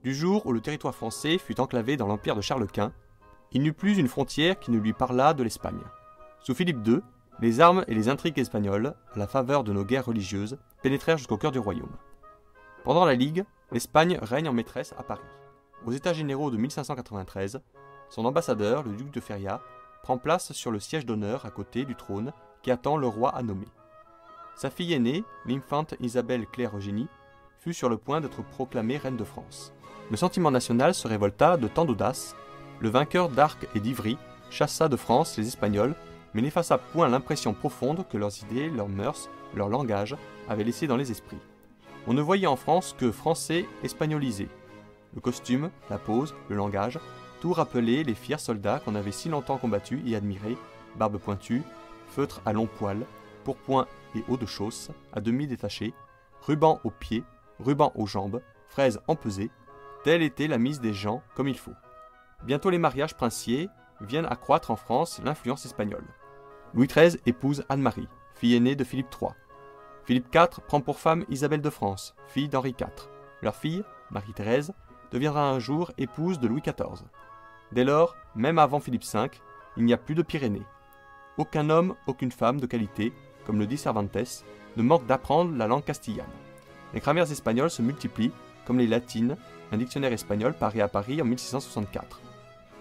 Du jour où le territoire français fut enclavé dans l'empire de Charles Quint, il n'eut plus une frontière qui ne lui parlât de l'Espagne. Sous Philippe II, les armes et les intrigues espagnoles, à la faveur de nos guerres religieuses, pénétrèrent jusqu'au cœur du royaume. Pendant la Ligue, l'Espagne règne en maîtresse à Paris. Aux États généraux de 1593, son ambassadeur, le duc de Feria, prend place sur le siège d'honneur à côté du trône qui attend le roi à nommer. Sa fille aînée, l'infante Isabelle Claire Eugénie, fut sur le point d'être proclamée reine de France. Le sentiment national se révolta de tant d'audace. Le vainqueur d'Arc et d'Ivry chassa de France les Espagnols, mais n'effaça point l'impression profonde que leurs idées, leurs mœurs, leur langage avaient laissé dans les esprits. On ne voyait en France que Français espagnolisés. Le costume, la pose, le langage, tout rappelait les fiers soldats qu'on avait si longtemps combattus et admirés, barbe pointue, feutre à longs poils, pourpoint et haut de chausse, à demi détachés, ruban aux pieds, ruban aux jambes, fraises empesées, telle était la mise des gens comme il faut. Bientôt les mariages princiers viennent accroître en France l'influence espagnole. Louis XIII épouse Anne-Marie, fille aînée de Philippe III. Philippe IV prend pour femme Isabelle de France, fille d'Henri IV. Leur fille, Marie-Thérèse, deviendra un jour épouse de Louis XIV. Dès lors, même avant Philippe V, il n'y a plus de Pyrénées. Aucun homme, aucune femme de qualité, comme le dit Cervantes, ne manque d'apprendre la langue castillane. Les grammaires espagnoles se multiplient, comme les latines, un dictionnaire espagnol paraît à Paris en 1664.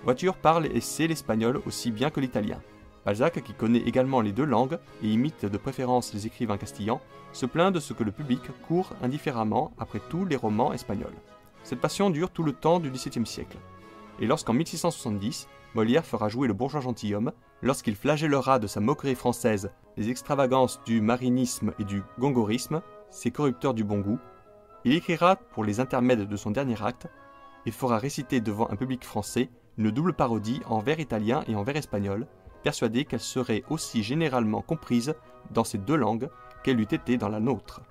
Voiture parle et sait l'espagnol aussi bien que l'italien. Balzac, qui connaît également les deux langues et imite de préférence les écrivains castillans, se plaint de ce que le public court indifféremment après tous les romans espagnols. Cette passion dure tout le temps du XVIIe siècle. Et lorsqu'en 1670, Molière fera jouer le bourgeois gentilhomme, lorsqu'il flagellera de sa moquerie française les extravagances du marinisme et du gongorisme, ces corrupteurs du bon goût, il écrira pour les intermèdes de son dernier acte et fera réciter devant un public français une double parodie en vers italien et en vers espagnol, persuadé qu'elle serait aussi généralement comprise dans ces deux langues qu'elle eût été dans la nôtre.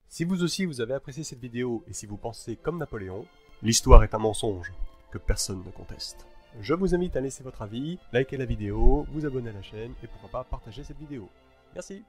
Si vous aussi vous avez apprécié cette vidéo et si vous pensez comme Napoléon, l'histoire est un mensonge que personne ne conteste. Je vous invite à laisser votre avis, liker la vidéo, vous abonner à la chaîne et pourquoi pas partager cette vidéo. Merci.